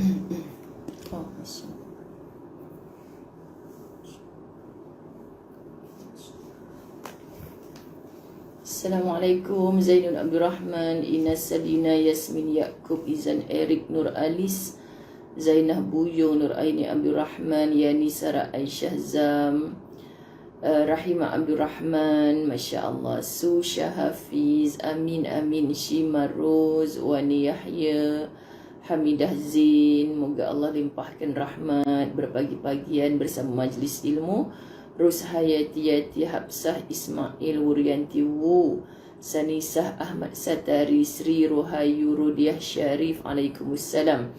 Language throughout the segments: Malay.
Oh, Masya Allah. Assalamualaikum. Zainul Abdul Rahman, Inas Salina, Yasmin Yaakob, Izan Erik, Nur Alis, Zainah Buyung, Nur Aini Abdul Rahman, Yani Sarah Aisyah Zam, Rahimah Abdul Rahman, Masya Allah, Susha Hafiz, Amin Amin, Shima Rose, Wani Yahya, Hamidah Zin. Moga Allah limpahkan rahmat berpagi-pagian bersama majlis ilmu. Ros Hayati Yati Habsah Ismail Wuryanti Wu, Sanisah Ahmad Satari, Sri Rohayu Rudiah Syarif, Alaikumussalam.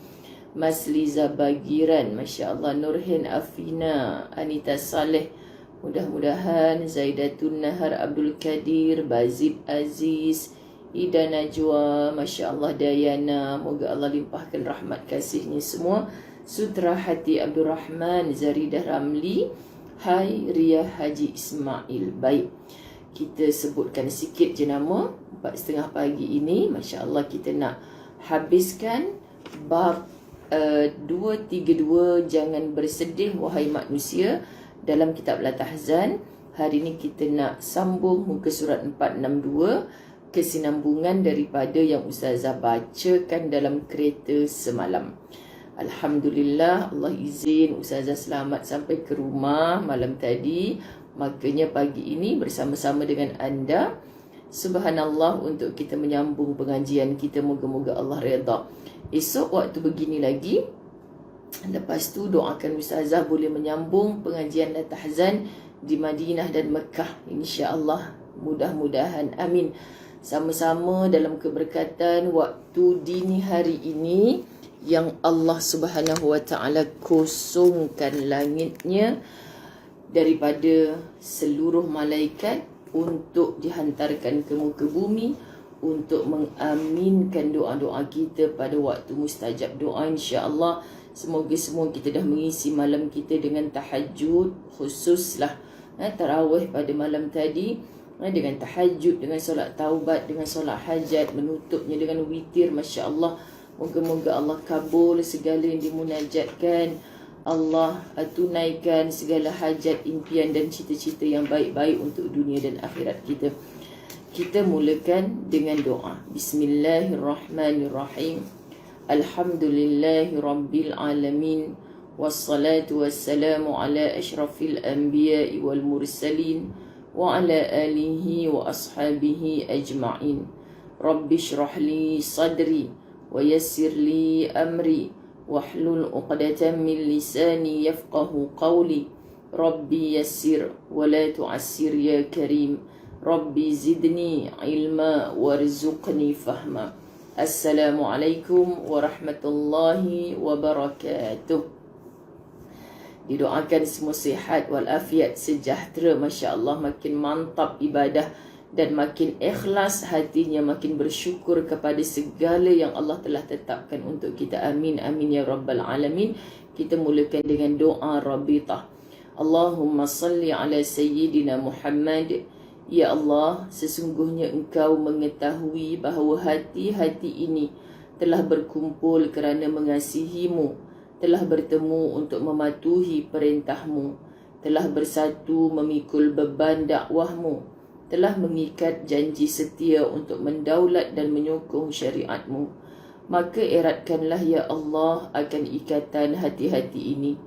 Mas Liza Bagiran, Masya Allah, Nurhin Afina, Anita Saleh, mudah-mudahan Zaidatun Nahar Abdul Kadir, Bazib Aziz, Ida Najwa, Masya Allah, Dayana, moga Allah limpahkan rahmat kasihnya semua. Sutra Hati Abdul Rahman, Zaridah Ramli, Hai Ria Haji Ismail. Baik, kita sebutkan sikit je nama 4.30 pagi ini. Masya Allah, kita nak habiskan bab 232, Jangan Bersedih Wahai Manusia, dalam kitab Al-Tahzan. Hari ini kita nak sambung muka surat 462, kesinambungan daripada yang Ustazah bacakan dalam kereta semalam. Alhamdulillah, Allah izin Ustazah selamat sampai ke rumah malam tadi. Makanya pagi ini bersama-sama dengan anda, subhanallah, untuk kita menyambung pengajian kita. Moga-moga Allah redha. Esok waktu begini lagi, lepas tu doakan Ustazah boleh menyambung pengajian Al-Tahzan di Madinah dan Mekah, insya-Allah. Mudah-mudahan, amin. Sama-sama dalam keberkatan waktu dini hari ini yang Allah Subhanahu wa ta'ala kosongkan langitnya daripada seluruh malaikat untuk dihantarkan ke muka bumi untuk mengaminkan doa-doa kita pada waktu mustajab doa, insya-Allah. Semoga semua kita dah mengisi malam kita dengan tahajud, khususlah tarawih pada malam tadi, dengan tahajud, dengan solat taubat, dengan solat hajat, menutupnya dengan witir. Masya Allah, moga-moga Allah kabul segala yang dimunajatkan. Allah tunaikan segala hajat, impian dan cita-cita yang baik-baik untuk dunia dan akhirat kita. Kita mulakan dengan doa. Bismillahirrahmanirrahim. Alhamdulillahi Rabbil Alamin. Wassalatu wassalamu ala ashrafil anbiya'i wal mursalin wa ala alihi wa ashabihi ajma'in. Rabbi shrah li sadri wa yassir li amri wahlul 'uqdatam min lisani yafqahu qawli. Rabbi yassir wa la tu'assir ya karim. Rabbi zidni ilma warzuqni fahma. Assalamualaikum warahmatullahi wabarakatuh. Didoakan semua sihat walafiat, sejahtera, Masya Allah, makin mantap ibadah dan makin ikhlas hatinya, makin bersyukur kepada segala yang Allah telah tetapkan untuk kita. Amin, amin ya Rabbal Alamin. Kita mulakan dengan doa Rabitah. Allahumma salli ala Sayyidina Muhammad. Ya Allah, sesungguhnya Engkau mengetahui bahawa hati-hati ini telah berkumpul kerana mengasihi-Mu, telah bertemu untuk mematuhi perintah-Mu, telah bersatu memikul beban dakwah-Mu, telah mengikat janji setia untuk mendaulat dan menyokong syariat-Mu. Maka eratkanlah ya Allah akan ikatan hati-hati ini.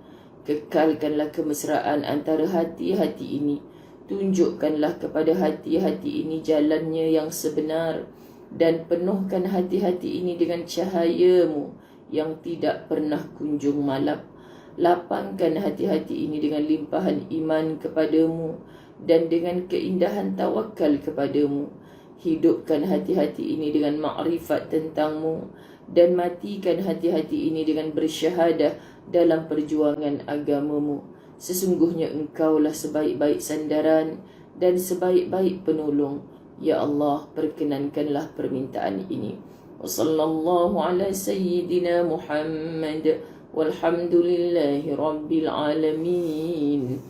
Kekalkanlah kemesraan antara hati-hati ini. Tunjukkanlah kepada hati-hati ini jalannya yang sebenar, dan penuhkan hati-hati ini dengan cahaya-Mu yang tidak pernah kunjung malap. Lapangkan hati-hati ini dengan limpahan iman kepadamu dan dengan keindahan tawakal kepadamu. Hidupkan hati-hati ini dengan makrifat tentang-Mu, dan matikan hati-hati ini dengan bersyahadah dalam perjuangan agama-Mu. Sesungguhnya Engkaulah sebaik-baik sandaran dan sebaik-baik penolong. Ya Allah, perkenankanlah permintaan ini. Wa sallallahu ala sayyidina Muhammad walhamdulillahi rabbil alamin.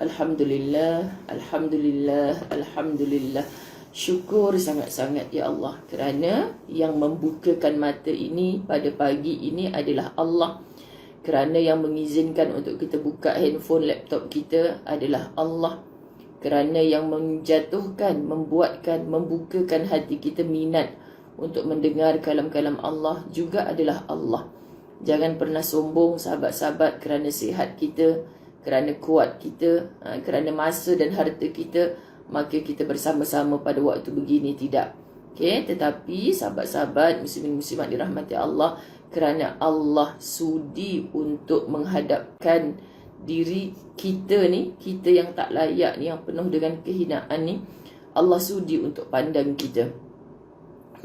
Alhamdulillah, alhamdulillah, alhamdulillah. Syukur sangat-sangat ya Allah, kerana yang membukakan mata ini pada pagi ini adalah Allah. Kerana yang mengizinkan untuk kita buka handphone, laptop kita adalah Allah. Kerana yang menjatuhkan, membuatkan, membukakan hati kita minat untuk mendengar kalam-kalam Allah juga adalah Allah. Jangan pernah sombong sahabat-sahabat kerana sihat kita, kerana kuat kita, kerana masa dan harta kita, maka kita bersama-sama pada waktu begini, tidak. Okay? Tetapi sahabat-sahabat muslimin muslimat dirahmati Allah, kerana Allah sudi untuk menghadapkan diri kita ni, kita yang tak layak ni, yang penuh dengan kehinaan ni, Allah sudi untuk pandang kita.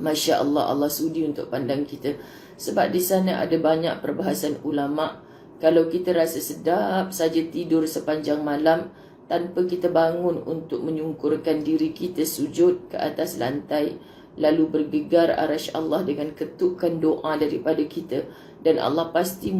Masya Allah, Allah sudi untuk pandang kita. Sebab di sana ada banyak perbahasan ulama'. Kalau kita rasa sedap saja tidur sepanjang malam tanpa kita bangun untuk menyungkurkan diri kita sujud ke atas lantai, lalu bergegar arasy Allah dengan ketukan doa daripada kita, dan Allah pasti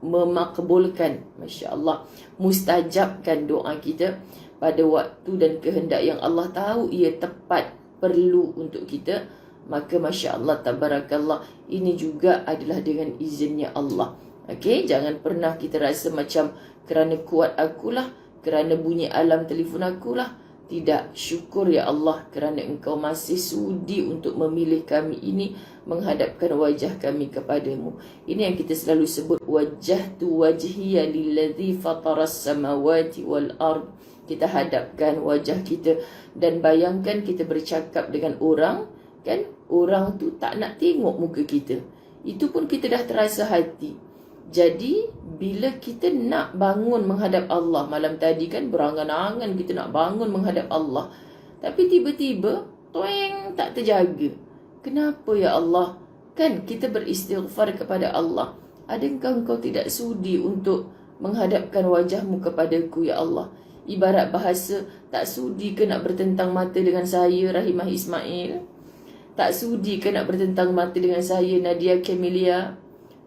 memakbulkan, Masya Allah, mustajabkan doa kita pada waktu dan kehendak yang Allah tahu ia tepat perlu untuk kita. Maka Masya Allah, tabarakallah, ini juga adalah dengan izinnya Allah. Okey, jangan pernah kita rasa macam kerana kuat akulah, kerana bunyi alam telefon akulah. Tidak, syukur ya Allah kerana Engkau masih sudi untuk memilih kami ini, menghadapkan wajah kami kepadamu. Ini yang kita selalu sebut, wajjahtu wajhiya lilladzi fataras samawati wal ard. Kita hadapkan wajah kita, dan bayangkan kita bercakap dengan orang, kan, orang tu tak nak tengok muka kita. Itu pun kita dah terasa hati. Jadi bila kita nak bangun menghadap Allah, malam tadi kan berangan-angan kita nak bangun menghadap Allah, tapi tiba-tiba toeng, tak terjaga. Kenapa ya Allah? Kan kita beristighfar kepada Allah, adakah Engkau tidak sudi untuk menghadapkan wajahmu kepadaku ya Allah? Ibarat bahasa, tak sudi ke nak bertentang mata dengan saya Rahimah Ismail? Tak sudi ke nak bertentang mata dengan saya Nadia Camelia,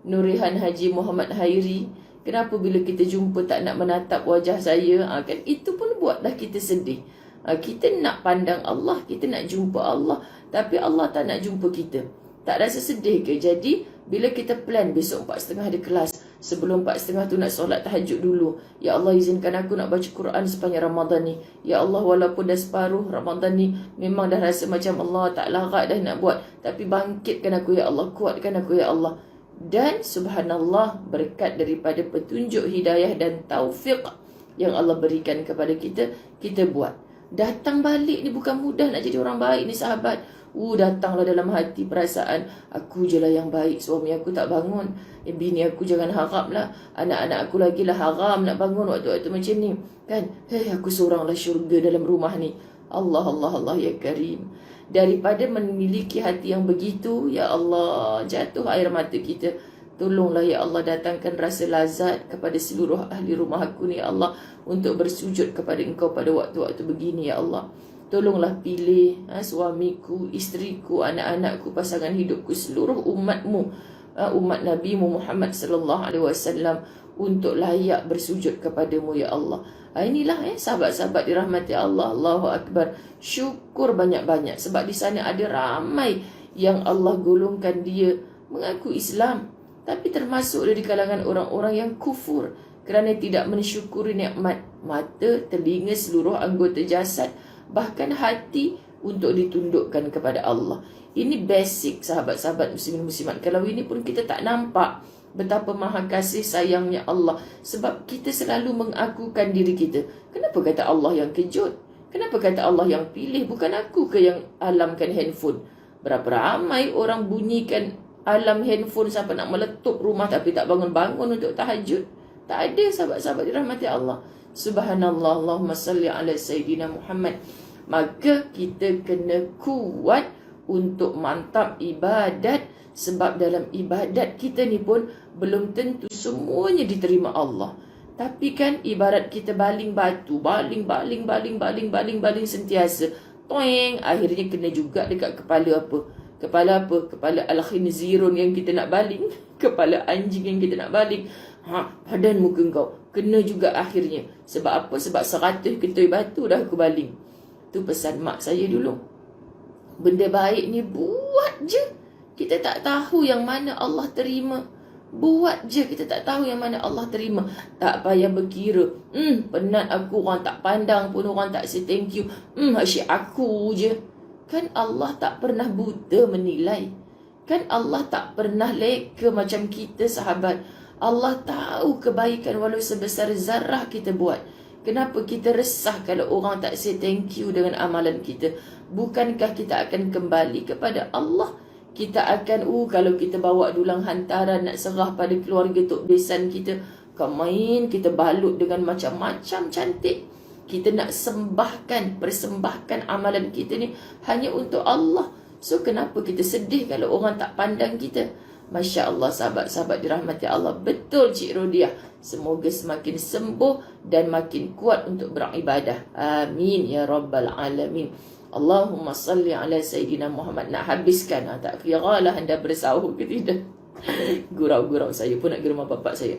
Nurihan Haji Muhammad Hairi? Kenapa bila kita jumpa tak nak menatap wajah saya? Kan itu pun buatlah kita sedih. Kita nak pandang Allah, kita nak jumpa Allah, tapi Allah tak nak jumpa kita. Tak rasa sedih ke? Jadi bila kita plan besok 4.30 ada kelas, sebelum 4.30 tu nak solat tahajud dulu. Ya Allah, izinkan aku nak baca Quran sepanjang Ramadan ni. Ya Allah, walaupun dah separuh Ramadan ni, memang dah rasa macam Allah tak larat dah nak buat, tapi bangkitkan aku ya Allah, kuatkan aku ya Allah. Dan subhanallah, berkat daripada petunjuk hidayah dan taufik yang Allah berikan kepada kita, kita buat. Datang balik ni bukan mudah nak jadi orang baik ni sahabat. Datanglah dalam hati perasaan, aku je lah yang baik, suami aku tak bangun, bini aku jangan harap lah, anak-anak aku lagi lah haram nak bangun waktu-waktu macam ni, kan? Aku seorang lah syurga dalam rumah ni. Allah, Allah, Allah ya Karim. Daripada memiliki hati yang begitu, ya Allah, jatuh air mata kita. Tolonglah ya Allah, datangkan rasa lazat kepada seluruh ahli rumah aku ni ya Allah, untuk bersujud kepada Engkau pada waktu-waktu begini ya Allah. Tolonglah pilih suamiku, isteriku, anak-anakku, pasangan hidupku, seluruh umatmu, umat Nabi Muhammad sallallahu alaihi wasallam, untuk layak bersujud kepadamu ya Allah. Inilah sahabat-sahabat dirahmati Allah. Allahu Akbar. Syukur banyak-banyak, sebab di sana ada ramai yang Allah golongkan dia mengaku Islam, tapi termasuk dari kalangan orang-orang yang kufur kerana tidak mensyukuri nikmat mata, telinga, seluruh anggota jasad, bahkan hati, untuk ditundukkan kepada Allah. Ini basic sahabat-sahabat muslimin muslimat. Kalau ini pun kita tak nampak betapa maha kasih sayangnya Allah, sebab kita selalu mengakukan diri kita. Kenapa kata Allah yang kejut? Kenapa kata Allah yang pilih? Bukan aku ke yang alamkan handphone? Berapa ramai orang bunyikan alam handphone sampai nak meletup rumah, tapi tak bangun-bangun untuk tahajud. Tak ada sahabat-sahabat dirahmati Allah. Subhanallah, Allahumma salli ala Sayyidina Muhammad. Maka kita kena kuat untuk mantap ibadat, sebab dalam ibadat kita ni pun belum tentu semuanya diterima Allah. Tapi kan ibarat kita baling batu, baling sentiasa, toeng, akhirnya kena juga dekat kepala apa? Kepala apa? Kepala al-khinzirun yang kita nak baling, kepala anjing yang kita nak baling. Badan muka kau kena juga akhirnya. Sebab apa? Sebab 100 ketui batu dah aku baling. Tu pesan mak saya dulu. Benda baik ni buat je. Kita tak tahu yang mana Allah terima. Buat je, kita tak tahu yang mana Allah terima. Tak payah berkira, penat aku, orang tak pandang pun, orang tak say thank you, asyik aku je. Kan Allah tak pernah buta menilai. Kan Allah tak pernah leka macam kita, sahabat. Allah tahu kebaikan walau sebesar zarah kita buat. Kenapa kita resah kalau orang tak say thank you dengan amalan kita? Bukankah kita akan kembali kepada Allah? Kita akan, kalau kita bawa dulang hantaran nak serah pada keluarga Tok Besan kita, main kita balut dengan macam-macam cantik. Kita nak persembahkan amalan kita ni hanya untuk Allah. So kenapa kita sedih kalau orang tak pandang kita? Masya Allah, sahabat-sahabat dirahmati Allah. Betul Cik Rodiah. Semoga semakin sembuh dan makin kuat untuk beribadah. Amin ya Rabbal Alamin. Allahumma salli ala Sayyidina Muhammad. Nak habiskan, tak kira lah anda bersahur ke tidak. Gurau-gurau saya pun nak ke rumah bapak saya.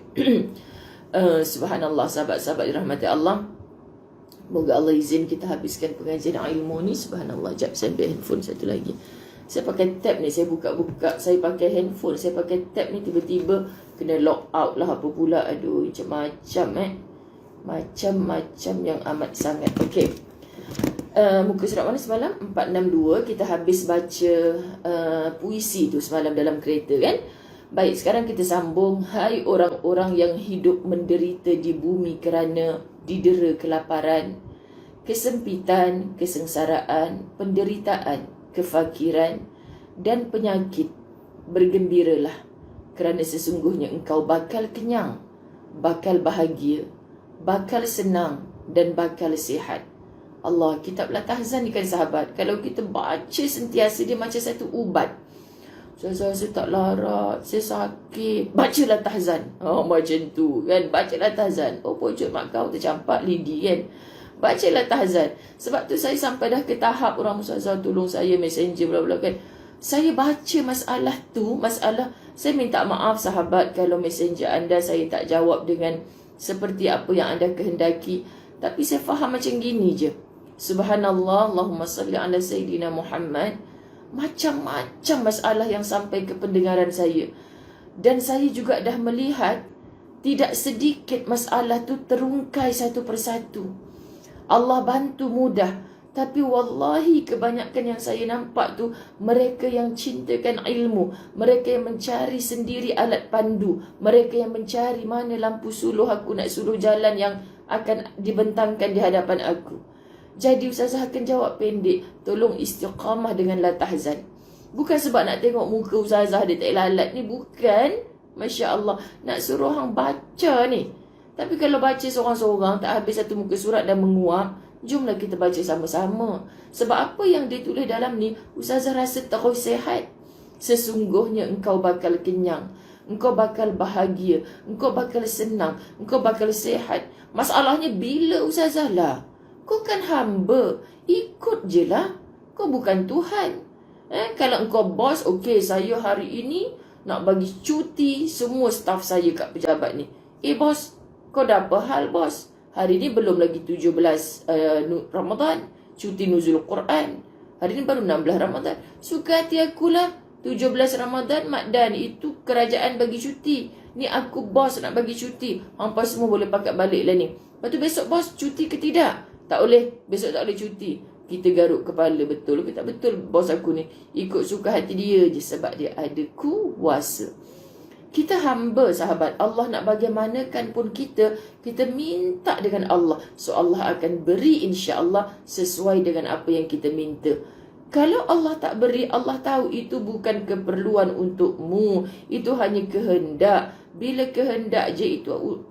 Subhanallah, sahabat-sahabat dirahmati Allah. Moga Allah izin kita habiskan pengajian ilmu ni. Subhanallah. Jap, saya ambil handphone satu lagi. Saya pakai tab ni, saya buka-buka, saya pakai handphone, saya pakai tab ni, tiba-tiba kena lock out lah apa pula. Aduh, macam-macam macam-macam yang amat sangat. Okey. Muka surat mana semalam? 462. Kita habis baca puisi tu semalam dalam kereta kan. Baik, sekarang kita sambung. Hai orang-orang yang hidup menderita di bumi kerana didera kelaparan, kesempitan, kesengsaraan, penderitaan, kefakiran dan penyakit. Bergembiralah kerana sesungguhnya engkau bakal kenyang, bakal bahagia, bakal senang dan bakal sihat. Allah, kitab Latahzan ni kan sahabat, kalau kita baca sentiasa dia macam satu ubat. Saya tak larat, saya sakit, baca Latahzan. Macam tu kan, baca Latahzan. Pojok mak kau tercampak lidi kan. Baca Latahzan. Sebab tu saya sampai dah ke tahap orang Ustazah tolong saya messenger bla-bla kan. Saya baca masalah tu, saya minta maaf sahabat kalau messenger anda saya tak jawab dengan seperti apa yang anda kehendaki. Tapi saya faham macam gini je. Subhanallah, Allahumma salli ala Sayyidina Muhammad. Macam-macam masalah yang sampai ke pendengaran saya. Dan saya juga dah melihat tidak sedikit masalah tu terungkai satu persatu. Allah bantu mudah. Tapi wallahi kebanyakan yang saya nampak tu, mereka yang cintakan ilmu, mereka yang mencari sendiri alat pandu, mereka yang mencari mana lampu suluh aku nak suluh jalan yang akan dibentangkan di hadapan aku. Jadi Ustazah akan jawab pendek, tolong istiqamah dengan Latahzan. Bukan sebab nak tengok muka Ustazah dia tak lalat ni, bukan. Masya Allah, nak suruh orang baca ni. Tapi kalau baca seorang-seorang tak habis satu muka surat dan menguap, jomlah kita baca sama-sama. Sebab apa yang dia tulis dalam ni, Ustazah rasa terus sihat. Sesungguhnya engkau bakal kenyang, engkau bakal bahagia, engkau bakal senang, engkau bakal sihat. Masalahnya bila Ustazah lah? Kau kan hamba, ikut je lah. Kau bukan Tuhan. Kalau engkau bos, okey, saya hari ini nak bagi cuti semua staf saya kat pejabat ni. Bos, kau dah apa hal bos? Hari ni belum lagi 17 Ramadan, cuti nuzul Quran. Hari ni baru 16 Ramadan. Suka hati akulah, 17 Ramadan, Mak Dan, itu kerajaan bagi cuti. Ni aku bos nak bagi cuti. Hampa semua boleh pakat balik lah ni. Lepas tu besok bos cuti ke tidak? Tak boleh, besok tak boleh cuti. Kita garuk kepala, betul ke tak betul bos aku ni? Ikut suka hati dia je sebab dia ada kuasa. Kita hamba sahabat, Allah nak bagaimanakan pun kita minta dengan Allah. So Allah akan beri insya-Allah sesuai dengan apa yang kita minta. Kalau Allah tak beri, Allah tahu itu bukan keperluan untukmu. Itu hanya kehendak. Bila kehendak je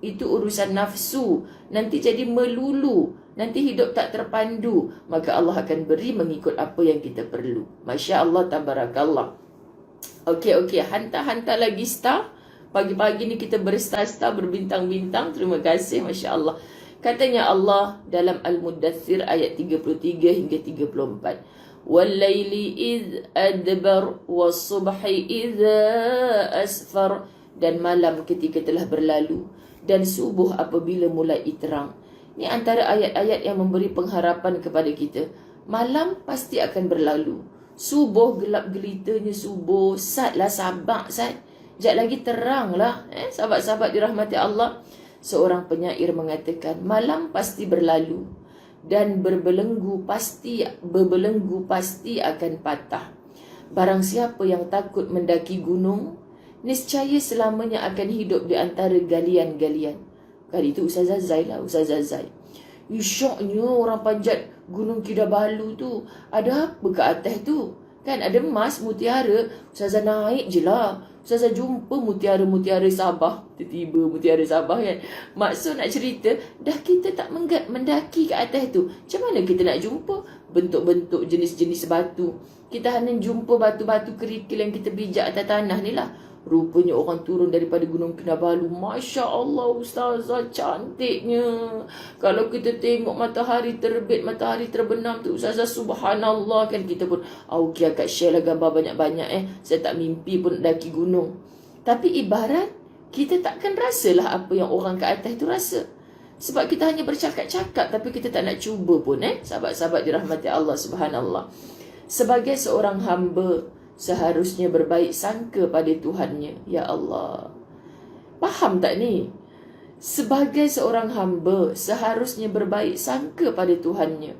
itu urusan nafsu. Nanti jadi melulu. Nanti hidup tak terpandu. Maka Allah akan beri mengikut apa yang kita perlu. Masya Allah, tabarakallah. Okey, hantar lagi star. Pagi-pagi ni kita berstar-star, berbintang-bintang. Terima kasih, Masya Allah. Katanya Allah dalam Al-Muddathir ayat 33 hingga 34. Wal-laili idh adbar was-subhi idha asfar. Dan malam ketika telah berlalu dan subuh apabila mulai terang. Ini antara ayat-ayat yang memberi pengharapan kepada kita. Malam pasti akan berlalu. Subuh gelap gelitanya subuh. Satlah sabar Sat. Sekejap lagi terang lah. Sahabat-sahabat dirahmati Allah. Seorang penyair mengatakan, malam pasti berlalu dan berbelenggu pasti akan patah. Barang siapa yang takut mendaki gunung, niscaya selamanya akan hidup di antara galian-galian. Kali itu Ustazah Zai lah, Ustazah Zai. Syoknya orang panjat Gunung Kinabalu tu. Ada apa kat atas tu? Kan ada emas, mutiara. Ustazah naik je lah. Ustazah jumpa mutiara-mutiara Sabah. Tiba-tiba mutiara Sabah kan. Maksud nak cerita, dah kita tak mendaki kat atas tu. Macam mana kita nak jumpa bentuk-bentuk jenis-jenis batu? Kita hanya jumpa batu-batu kerikil yang kita bijak atas tanah ni lah. Rupanya orang turun daripada Gunung Kinabalu. Masya Allah Ustazah, cantiknya. Kalau kita tengok matahari terbit, matahari terbenam tu Ustazah, subhanallah kan. Kita pun okey akak share lah gambar banyak-banyak. Saya tak mimpi pun daki gunung. Tapi ibarat kita takkan rasalah apa yang orang kat atas tu rasa. Sebab kita hanya bercakap-cakap tapi kita tak nak cuba pun. Sahabat-sahabat dirahmati Allah subhanallah. Sebagai seorang hamba, seharusnya berbaik sangka pada Tuhannya. Ya Allah. Faham tak ni? Sebagai seorang hamba, seharusnya berbaik sangka pada Tuhannya,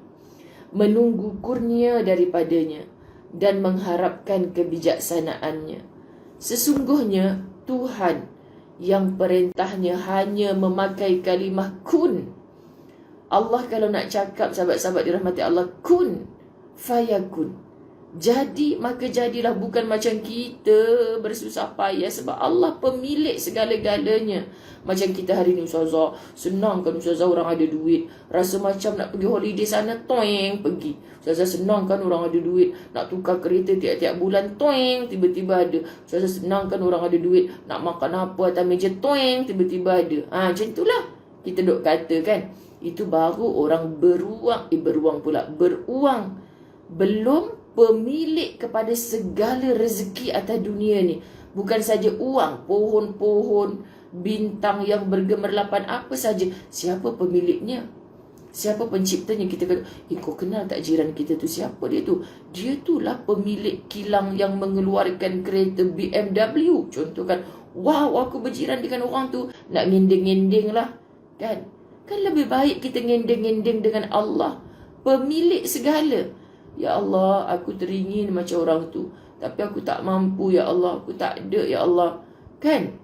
menunggu kurnia daripadanya dan mengharapkan kebijaksanaannya. Sesungguhnya Tuhan yang perintahnya hanya memakai kalimah kun. Allah kalau nak cakap, sahabat-sahabat dirahmati Allah, kun fayakun. Jadi maka jadilah, bukan macam kita bersusah payah. Sebab Allah pemilik segala-galanya. Macam kita hari ni Ustazah, senang kan Ustazah orang ada duit. Rasa macam nak pergi holiday sana, toeng pergi. Ustazah senang kan orang ada duit. Nak tukar kereta tiap-tiap bulan, toeng tiba-tiba ada. Ustazah senang kan orang ada duit. Nak makan apa atas meja, toeng tiba-tiba ada. Macam itulah kita duk kata kan. Itu baru orang beruang. Belum pemilik kepada segala rezeki atas dunia ni. Bukan saja uang, pohon-pohon, bintang yang bergemerlapan, apa saja. Siapa pemiliknya? Siapa penciptanya? Kita kata, kau kenal tak jiran kita tu? Siapa dia tu? Dia tu lah pemilik kilang yang mengeluarkan kereta BMW. Contoh kan, wow, aku berjiran dengan orang tu. Nak ngending-ngending lah. Kan lebih baik kita ngending-ngending dengan Allah, pemilik segala. Ya Allah, aku teringin macam orang tu, tapi aku tak mampu ya Allah, aku tak ada ya Allah. Kan?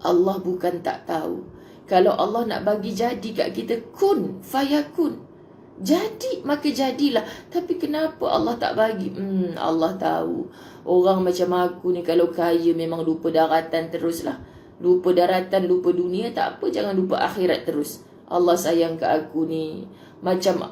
Allah bukan tak tahu. Kalau Allah nak bagi jadi kat kita, kun fayakun. Jadi, maka jadilah. Tapi kenapa Allah tak bagi? Allah tahu. Orang macam aku ni kalau kaya memang lupa daratan teruslah. Lupa daratan, lupa dunia, tak apa, jangan lupa akhirat terus. Allah sayang ke aku ni. Macam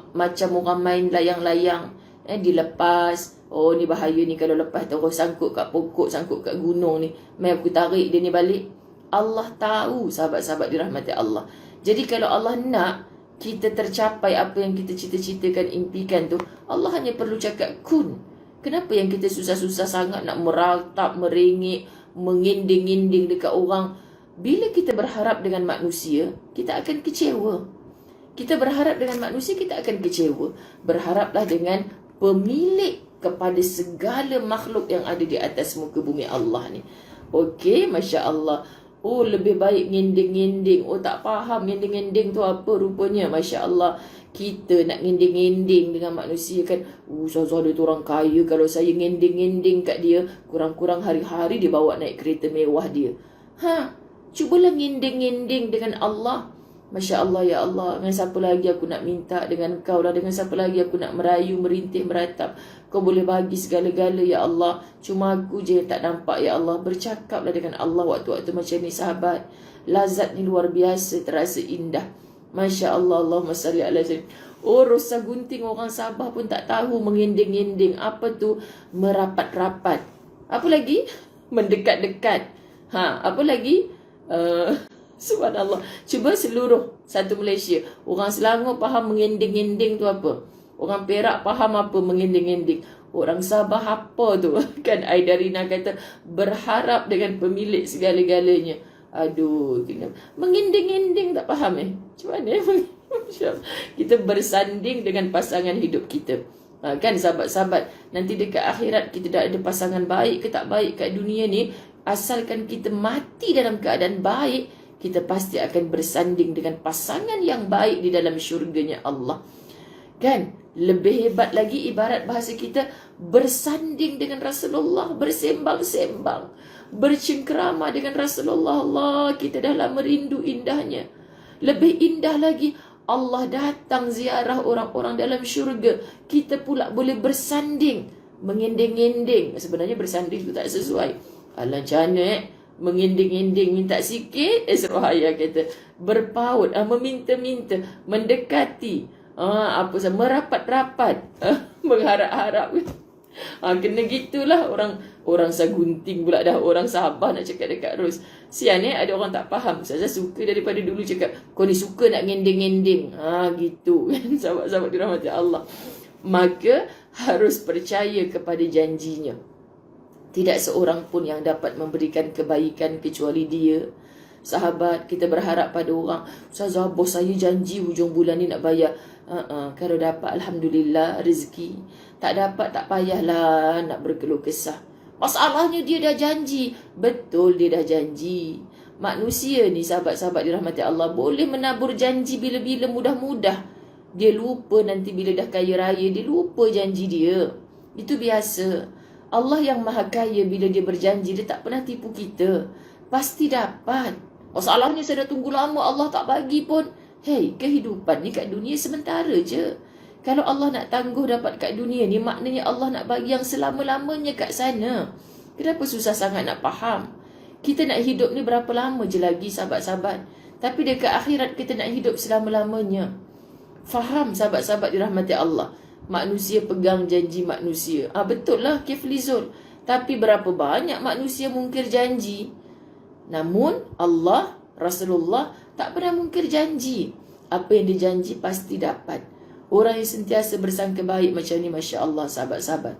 orang main layang-layang. Dilepas. Oh ni bahaya ni kalau lepas terus sangkut kat pokok, sangkut kat gunung ni. Mai aku tarik dia ni balik. Allah tahu, sahabat-sahabat dirahmati Allah. Jadi kalau Allah nak kita tercapai apa yang kita cita-citakan, impikan tu, Allah hanya perlu cakap kun. Kenapa yang kita susah-susah sangat nak meratap, merengek, mengending-ending dekat orang? Bila kita berharap dengan manusia, kita akan kecewa. Kita berharap dengan manusia, kita akan kecewa. Berharaplah dengan pemilik kepada segala makhluk yang ada di atas muka bumi Allah ni. Okey, Masya Allah. Oh, lebih baik ngending-ngending. Oh, tak faham ngending-ngending tu apa rupanya. Masya Allah. Kita nak ngending-ngending dengan manusia kan. Ustazah dia tu orang kaya. Kalau saya ngending-ngending kat dia, kurang-kurang hari-hari dia bawa naik kereta mewah dia. Cubalah ngending-ngending dengan Allah. Masya Allah, ya Allah. Dengan siapa lagi aku nak minta? Dengan kau lah. Dengan siapa lagi aku nak merayu, merintih, meratap? Kau boleh bagi segala-gala, ya Allah. Cuma aku je tak nampak, ya Allah. Bercakaplah dengan Allah waktu-waktu macam ni, sahabat. Lazat ni luar biasa, terasa indah. Masya Allah, Allahumma salli ala sallim. Oh, rosa gunting orang Sabah pun tak tahu mengending-ending. Apa tu? Merapat-rapat. Apa lagi? Mendekat-dekat. Apa lagi? Subhanallah. Cuba seluruh satu Malaysia. Orang Selangor faham mengending-ending tu apa. Orang Perak faham apa mengending-ending. Orang Sabah apa tu? Kan Aidarina kata berharap dengan pemilik segala-galanya. Aduh, mengending-ending tak faham Macam mana? Kita bersanding dengan pasangan hidup kita. Kan sahabat-sahabat, nanti dekat akhirat kita dah ada pasangan baik ke tak baik kat dunia ni, asalkan kita mati dalam keadaan baik, kita pasti akan bersanding dengan pasangan yang baik di dalam syurganya Allah. Kan? Lebih hebat lagi ibarat bahasa kita, bersanding dengan Rasulullah, bersembang-sembang, bercengkerama dengan Rasulullah. Allah, kita dah lama rindu indahnya. Lebih indah lagi, Allah datang ziarah orang-orang dalam syurga. Kita pula boleh bersanding, mengending-ending. Sebenarnya bersanding itu tak sesuai. Alah, macam mana mengending-ending, minta sikit, Suruhaya kata berpaut, meminta-minta, mendekati, merapat-rapat, mengharap-harap. Kena gitulah orang sagunting pula dah, orang Sabah nak cakap dekat Ros. Sian ada orang tak faham. Saya suka daripada dulu cakap, kau ni suka nak ngending-ngending. Gitu kan, sahabat-sahabat dirahmati Allah. Maka harus percaya kepada janjinya. Tidak seorang pun yang dapat memberikan kebaikan kecuali dia. Sahabat, kita berharap pada orang, Ustazah, bos saya janji hujung bulan ni nak bayar. Kalau dapat, Alhamdulillah, rezeki. Tak dapat, tak payahlah nak berkeluh kesah. Masalahnya dia dah janji. Betul, dia dah janji. Manusia ni, sahabat-sahabat dirahmati Allah, boleh menabur janji bila-bila mudah-mudah. Dia lupa nanti bila dah kaya raya, dia lupa janji dia. Itu biasa. Allah yang maha kaya, bila dia berjanji, dia tak pernah tipu kita. Pasti dapat. Masalahnya saya dah tunggu lama, Allah tak bagi pun. Hei, kehidupan ni kat dunia sementara je. Kalau Allah nak tangguh dapat kat dunia ni, maknanya Allah nak bagi yang selama-lamanya kat sana. Kenapa susah sangat nak faham? Kita nak hidup ni berapa lama je lagi, sahabat-sahabat. Tapi dekat akhirat kita nak hidup selama-lamanya. Faham, sahabat-sahabat dirahmati Allah. Manusia pegang janji manusia. Betul lah, Kiflizul. Tapi berapa banyak manusia mungkir janji. Namun Allah, Rasulullah tak pernah mungkir janji. Apa yang dijanji pasti dapat. Orang yang sentiasa bersangka baik macam ni, Masya Allah, sahabat-sahabat.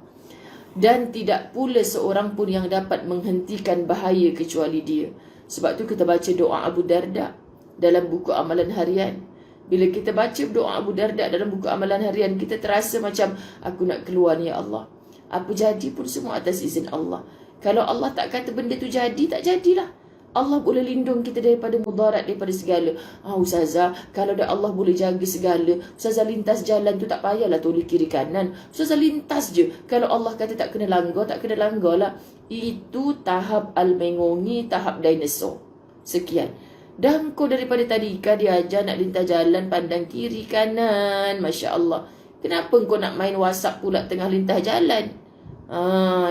Dan tidak pula seorang pun yang dapat menghentikan bahaya kecuali dia. Sebab tu kita baca doa Abu Darda dalam buku amalan harian. Bila kita baca doa Abu Darda dalam buku amalan harian, kita terasa macam, aku nak keluar ni ya Allah. Apa jadi pun semua atas izin Allah. Kalau Allah tak kata benda tu jadi, tak jadilah. Allah boleh lindung kita daripada mudarat, daripada segala. Ustazah, kalau dah Allah boleh jaga segala, Ustazah lintas jalan tu tak payahlah toleh kiri kanan. Ustazah lintas je. Kalau Allah kata tak kena langgar, tak kena langgar lah. Itu tahap al-mengongi, tahap dinosaur. Sekian. Dan kau daripada tadi dia ajar nak lintas jalan, pandang kiri kanan. Masya Allah. Kenapa kau nak main WhatsApp pula tengah lintas jalan?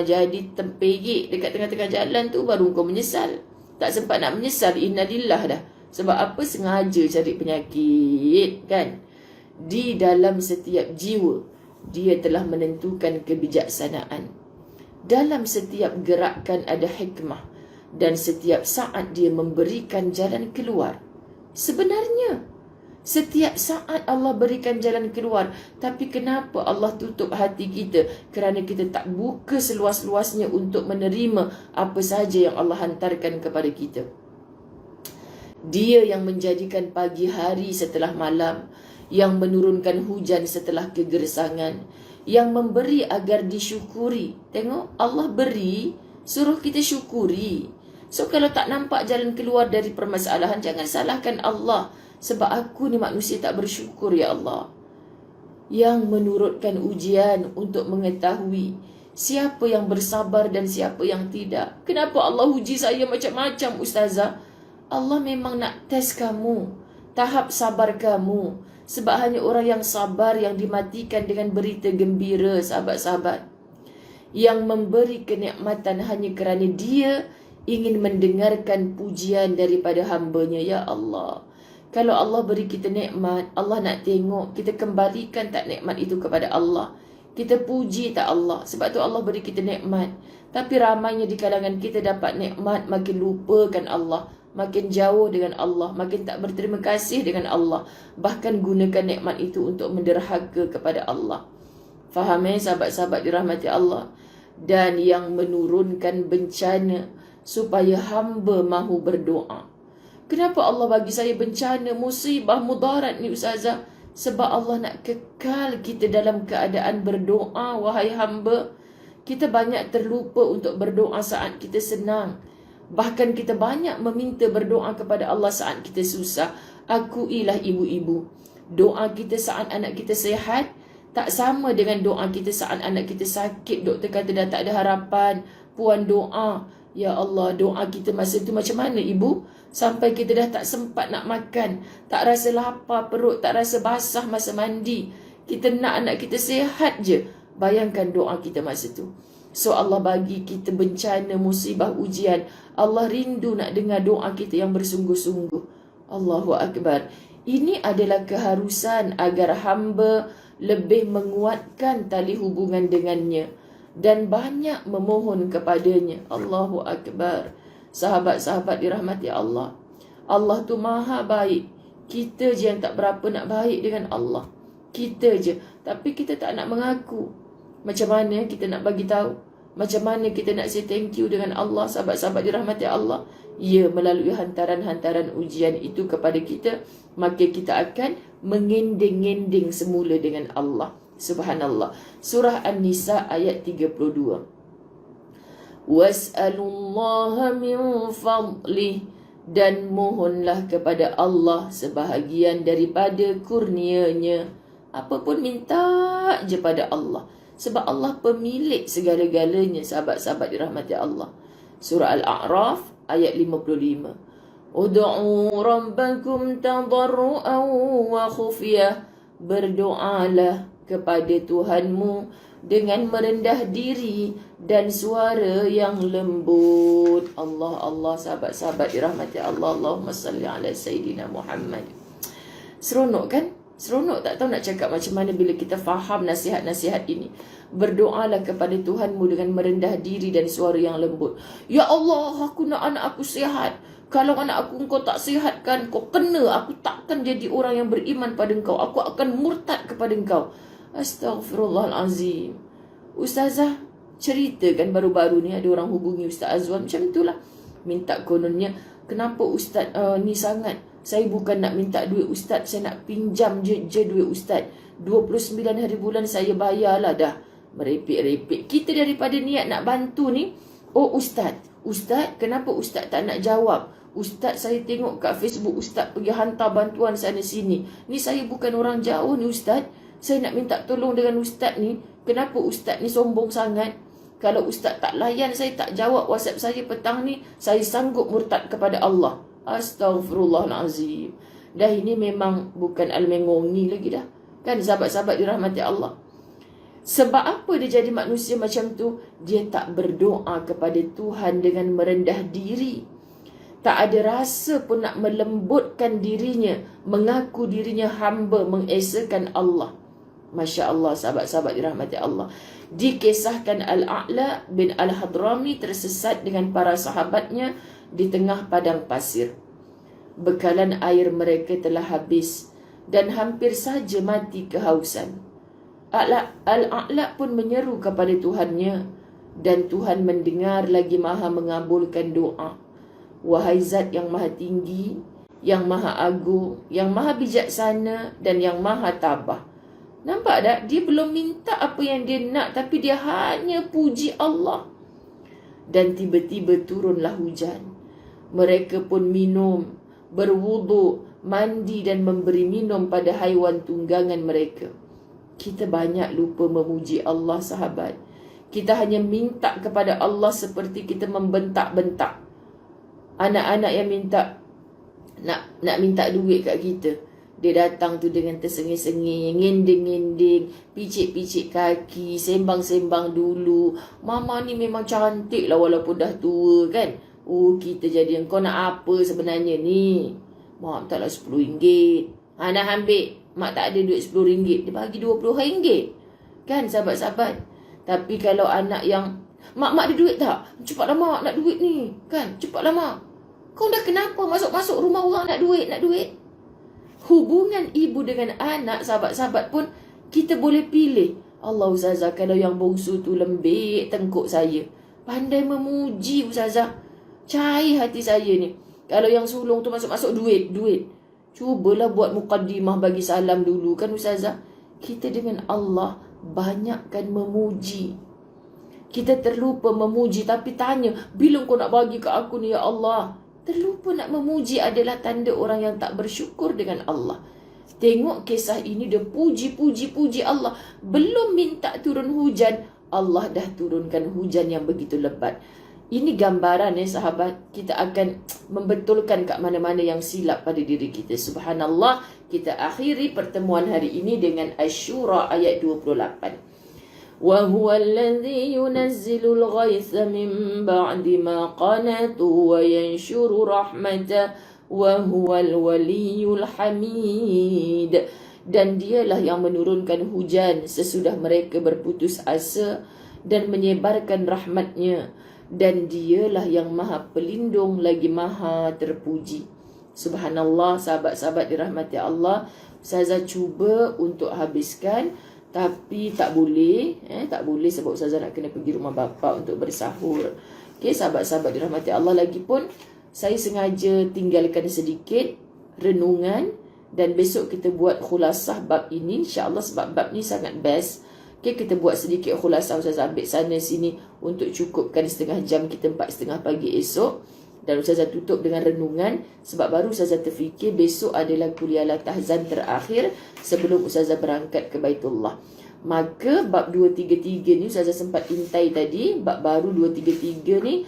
Jadi tempegik dekat tengah-tengah jalan tu, baru kau menyesal. Tak sempat nak menyesal, innalillah dah. Sebab apa? Sengaja cari penyakit, kan? Di dalam setiap jiwa, dia telah menentukan kebijaksanaan. Dalam setiap gerakan ada hikmah. Dan setiap saat dia memberikan jalan keluar. Sebenarnya setiap saat Allah berikan jalan keluar. Tapi kenapa Allah tutup hati kita? Kerana kita tak buka seluas-luasnya untuk menerima apa sahaja yang Allah hantarkan kepada kita. Dia yang menjadikan pagi hari setelah malam, yang menurunkan hujan setelah kegersangan, yang memberi agar disyukuri. Tengok, Allah beri, suruh kita syukuri. So kalau tak nampak jalan keluar dari permasalahan, jangan salahkan Allah. Sebab aku ni manusia tak bersyukur, ya Allah. Yang menurutkan ujian untuk mengetahui siapa yang bersabar dan siapa yang tidak. Kenapa Allah uji saya macam-macam, Ustazah? Allah memang nak test kamu, tahap sabar kamu. Sebab hanya orang yang sabar yang dimatikan dengan berita gembira, sahabat-sahabat. Yang memberi kenikmatan hanya kerana dia ingin mendengarkan pujian daripada hambanya, ya Allah. Kalau Allah beri kita nikmat, Allah nak tengok kita kembalikan tak nikmat itu kepada Allah. Kita puji tak Allah. Sebab tu Allah beri kita nikmat. Tapi ramainya di kalangan kita dapat nikmat, makin lupakan Allah, makin jauh dengan Allah, makin tak berterima kasih dengan Allah. Bahkan gunakan nikmat itu untuk menderhaka kepada Allah. Faham sahabat-sahabat dirahmati Allah? Dan yang menurunkan bencana supaya hamba mahu berdoa. Kenapa Allah bagi saya bencana, musibah, mudarat ni, Ustazah? Sebab Allah nak kekal kita dalam keadaan berdoa, wahai hamba. Kita banyak terlupa untuk berdoa saat kita senang. Bahkan kita banyak meminta berdoa kepada Allah saat kita susah. Akuilah ibu-ibu, doa kita saat anak kita sihat tak sama dengan doa kita saat anak kita sakit. Doktor kata dah tak ada harapan. Puan doa, ya Allah, doa kita masa tu macam mana ibu? Sampai kita dah tak sempat nak makan, tak rasa lapar perut, tak rasa basah masa mandi. Kita nak anak kita sihat je. Bayangkan doa kita masa tu. So Allah bagi kita bencana, musibah, ujian. Allah rindu nak dengar doa kita yang bersungguh-sungguh. Allahu Akbar. Ini adalah keharusan agar hamba lebih menguatkan tali hubungan dengannya dan banyak memohon kepadanya. Allahu Akbar. Sahabat-sahabat dirahmati Allah. Allah tu maha baik. Kita je yang tak berapa nak baik dengan Allah. Kita je. Tapi kita tak nak mengaku. Macam mana kita nak bagi tahu? Macam mana kita nak say thank you dengan Allah, sahabat-sahabat dirahmati Allah? Ya, melalui hantaran-hantaran ujian itu kepada kita, maka kita akan mengending-ending semula dengan Allah. Subhanallah. Surah An-Nisa ayat 32. Was'alullaha min fadlih, dan mohonlah kepada Allah sebahagian daripada kurnianya. Apa pun minta je pada Allah. Sebab Allah pemilik segala-galanya, sahabat-sahabat dirahmati Allah. Surah Al-A'raf ayat 55. Ud'u rabbakum tadarru'an wa khufyah. Berdoalah kepada Tuhanmu dengan merendah diri dan suara yang lembut. Allah, Allah, sahabat-sahabat dirahmati Allah. Allahumma salli ala Sayyidina Muhammad. Seronok kan? Seronok tak tahu nak cakap macam mana bila kita faham nasihat-nasihat ini. Berdoalah kepada Tuhanmu dengan merendah diri dan suara yang lembut. Ya Allah, aku nak anak aku sihat. Kalau anak aku engkau tak sihatkan, kau kena. Aku takkan jadi orang yang beriman pada engkau. Aku akan murtad kepada engkau. Astaghfirullahalazim. Ustazah ceritakan baru-baru ni ada orang hubungi Ustaz Azwan macam itulah. Minta kononnya, kenapa Ustaz ni sangat? Saya bukan nak minta duit Ustaz, saya nak pinjam je duit Ustaz. 29 hari bulan saya bayarlah dah. Merepek-repek. Kita daripada niat nak bantu ni, oh Ustaz, kenapa Ustaz tak nak jawab? Ustaz, saya tengok kat Facebook Ustaz pergi hantar bantuan sana sini. Ni saya bukan orang jauh ni Ustaz. Saya nak minta tolong dengan Ustaz ni. Kenapa Ustaz ni sombong sangat? Kalau Ustaz tak layan, saya tak jawab WhatsApp saya petang ni, saya sanggup murtad kepada Allah. Astaghfirullahalazim. Dah ini memang bukan al-mengongi lagi dah. Kan sahabat-sahabat dirahmati Allah. Sebab apa dia jadi manusia macam tu? Dia tak berdoa kepada Tuhan dengan merendah diri. Tak ada rasa pun nak melembutkan dirinya, mengaku dirinya hamba, mengesakan Allah. Masya Allah, sahabat-sahabat dirahmati Allah. Dikisahkan Al-A'la bin Al-Hadrami tersesat dengan para sahabatnya di tengah padang pasir. Bekalan air mereka telah habis dan hampir saja mati kehausan. Al-A'la pun menyeru kepada Tuhannya, dan Tuhan mendengar lagi maha mengabulkan doa. Wahai Zat yang maha tinggi, yang maha agung, yang maha bijaksana dan yang maha tabah. Nampak tak? Dia belum minta apa yang dia nak, tapi dia hanya puji Allah. Dan tiba-tiba turunlah hujan. Mereka pun minum, berwuduk, mandi dan memberi minum pada haiwan tunggangan mereka. Kita banyak lupa memuji Allah, sahabat. Kita hanya minta kepada Allah seperti kita membentak-bentak. Anak-anak yang minta nak minta duit kat kita, dia datang tu dengan tersengih-sengih, ngending-ngending, picit-picit kaki, sembang-sembang dulu. Mama ni memang cantik lah walaupun dah tua kan. Oh, kita jadi, kau nak apa sebenarnya ni? Mak taklah RM10. Nak ambil. Mak tak ada duit RM10. Dia bagi RM20. Kan sahabat-sahabat? Tapi kalau anak yang, Mak ada duit tak? Cepatlah mak, nak duit ni. Kan? Cepatlah mak. Kau dah kenapa masuk-masuk rumah orang nak duit? Hubungan ibu dengan anak, sahabat-sahabat pun kita boleh pilih. Allah, Ustazah, kalau yang bongsu tu lembik tengkuk saya, pandai memuji Ustazah, cair hati saya ni. Kalau yang sulung tu masuk-masuk duit. Cubalah buat muqaddimah bagi salam dulu kan Ustazah. Kita dengan Allah banyakkan memuji. Kita terlupa memuji, tapi tanya, bila kau nak bagi ke aku ni ya Allah? Terlupa nak memuji adalah tanda orang yang tak bersyukur dengan Allah. Tengok kisah ini, dia puji Allah. Belum minta turun hujan, Allah dah turunkan hujan yang begitu lebat. Ini gambaran sahabat, kita akan membetulkan kat mana-mana yang silap pada diri kita. Subhanallah, kita akhiri pertemuan hari ini dengan Asy-Syura ayat 28. Wa huwa alladhi yunazzilul ghaitha min ba'di ma qanatu wa yanshuru rahmata wa huwal waliyyul hamid. Dan dialah yang menurunkan hujan sesudah mereka berputus asa dan menyebarkan rahmatnya. Dan dialah yang maha pelindung lagi maha terpuji. Subhanallah, sahabat-sahabat dirahmati Allah. Ustazah cuba untuk habiskan, tapi tak boleh. Tak boleh sebab Ustazah nak kena pergi rumah bapa untuk bersahur. Okay, sahabat-sahabat dirahmati Allah, lagipun saya sengaja tinggalkan sedikit renungan. Dan besok kita buat khulasah bab ini, insyaAllah, sebab bab ni sangat best. Okay, kita buat sedikit khulasah. Ustazah ambil sana sini untuk cukupkan setengah jam kita 4:30 pagi esok. Dan Ustazah tutup dengan renungan, sebab baru Ustazah terfikir besok adalah kuliah Latahzan terakhir sebelum Ustazah berangkat ke Baitullah. Maka bab 233 ni Ustazah sempat intai tadi. Bab baru 233 ni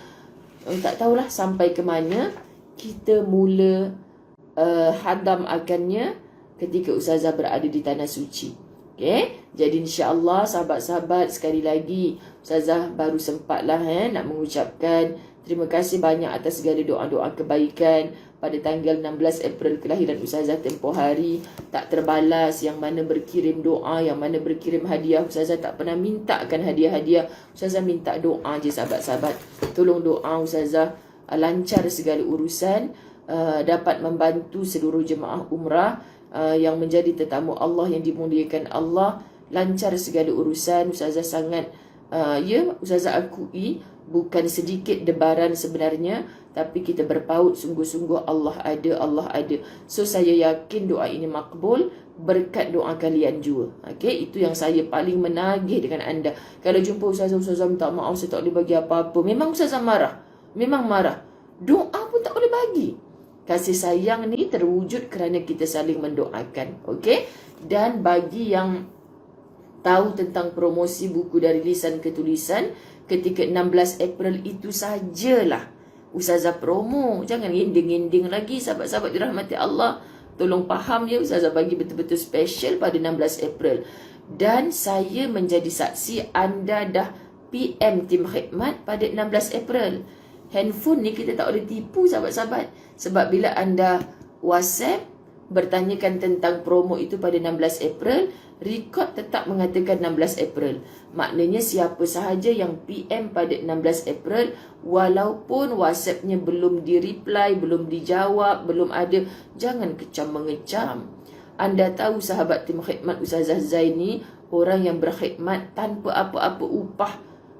tak tahulah sampai ke mana. Kita mula hadam akannya ketika Ustazah berada di Tanah Suci. Okay? Jadi insya-Allah sahabat-sahabat, sekali lagi Ustazah baru sempatlah nak mengucapkan terima kasih banyak atas segala doa-doa kebaikan pada tanggal 16 April kelahiran Ustazah tempoh hari. Tak terbalas, yang mana berkirim doa, yang mana berkirim hadiah. Ustazah tak pernah mintakan hadiah-hadiah. Ustazah minta doa je sahabat-sahabat. Tolong doa Ustazah lancar segala urusan, dapat membantu seluruh jemaah umrah yang menjadi tetamu Allah yang dimuliakan Allah, lancar segala urusan. Ustazah sangat Ustazah akui bukan sedikit debaran sebenarnya, tapi kita berpaut sungguh-sungguh. Allah ada. So saya yakin doa ini makbul berkat doa kalian juga. Okay, itu yang saya paling menagih dengan anda. Kalau jumpa Ustazah minta maaf, saya tak boleh bagi apa-apa, memang Ustazah marah, memang marah. Doa pun tak boleh bagi. Kasih sayang ni terwujud kerana kita saling mendoakan. Okey? Dan bagi yang tahu tentang promosi buku dari lisan ke tulisan ketika 16 April itu sajalah Ustazah promo. Jangan ending-ending lagi sahabat-sahabat dirahmati Allah. Tolong faham ya, Ustazah bagi betul-betul special pada 16 April. Dan saya menjadi saksi anda dah PM tim khidmat pada 16 April. Handphone ni kita tak boleh tipu sahabat-sahabat. Sebab bila anda WhatsApp bertanyakan tentang promo itu pada 16 April, rekod tetap mengatakan 16 April. Maknanya siapa sahaja yang PM pada 16 April, walaupun WhatsAppnya belum di-reply, belum dijawab, belum ada, jangan kecam-mengecam. Anda tahu sahabat tim khidmat Ustazah Zaini, orang yang berkhidmat tanpa apa-apa upah.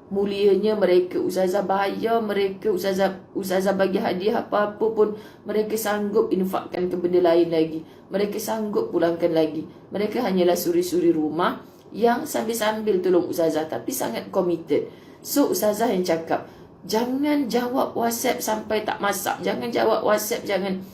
Mulianya mereka, Ustazah bayar mereka, Ustazah bagi hadiah apa-apa pun mereka sanggup infakkan ke benda lain lagi. Mereka sanggup pulangkan lagi. Mereka hanyalah suri-suri rumah yang sambil-sambil tolong Ustazah, tapi sangat committed. So Ustazah yang cakap, jangan jawab WhatsApp sampai tak masak. Jangan jawab WhatsApp, jangan.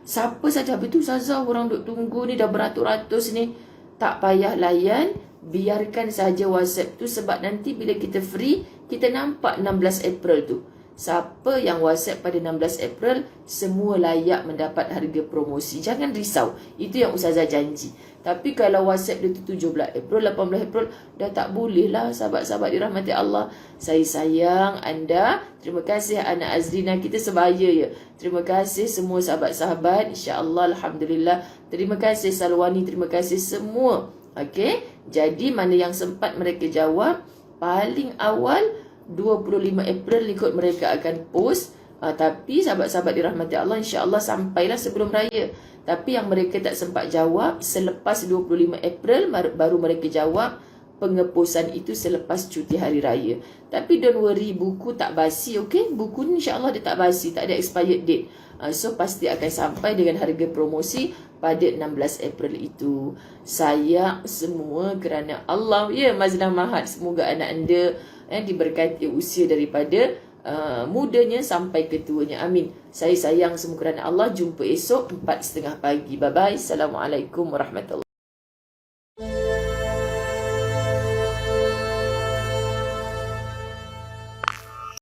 Siapa saja, betul Ustazah, orang duk tunggu ni dah beratus-ratus ni. Tak payah layan. Biarkan saja WhatsApp tu, sebab nanti bila kita free, kita nampak 16 April tu. Siapa yang WhatsApp pada 16 April, semua layak mendapat harga promosi. Jangan risau. Itu yang Ustazah janji. Tapi kalau WhatsApp dia tu 17 April, 18 April, dah tak boleh lah sahabat-sahabat dirahmati Allah. Saya sayang anda. Terima kasih anak Azrina, kita sebaya ya. Terima kasih semua sahabat-sahabat. InsyaAllah, Alhamdulillah. Terima kasih Salwani, terima kasih semua. Okey, jadi mana yang sempat mereka jawab, paling awal 25 April ikut mereka akan post. Tapi sahabat-sahabat dirahmati Allah, insya-Allah sampailah sebelum raya. Tapi yang mereka tak sempat jawab selepas 25 April baru mereka jawab. Pengeposan itu selepas cuti hari raya. Tapi don't worry, buku tak basi, okey? Buku ni insya-Allah dia tak basi, tak ada expired date. So pasti akan sampai dengan harga promosi pada 16 April itu. Sayang semua kerana Allah. Ya Mazlan Mahat, semoga anak anda diberkati usia daripada mudanya sampai ketuanya. Amin. Saya sayang semua kerana Allah. Jumpa esok 4:30 pagi. Bye bye. Assalamualaikum warahmatullahi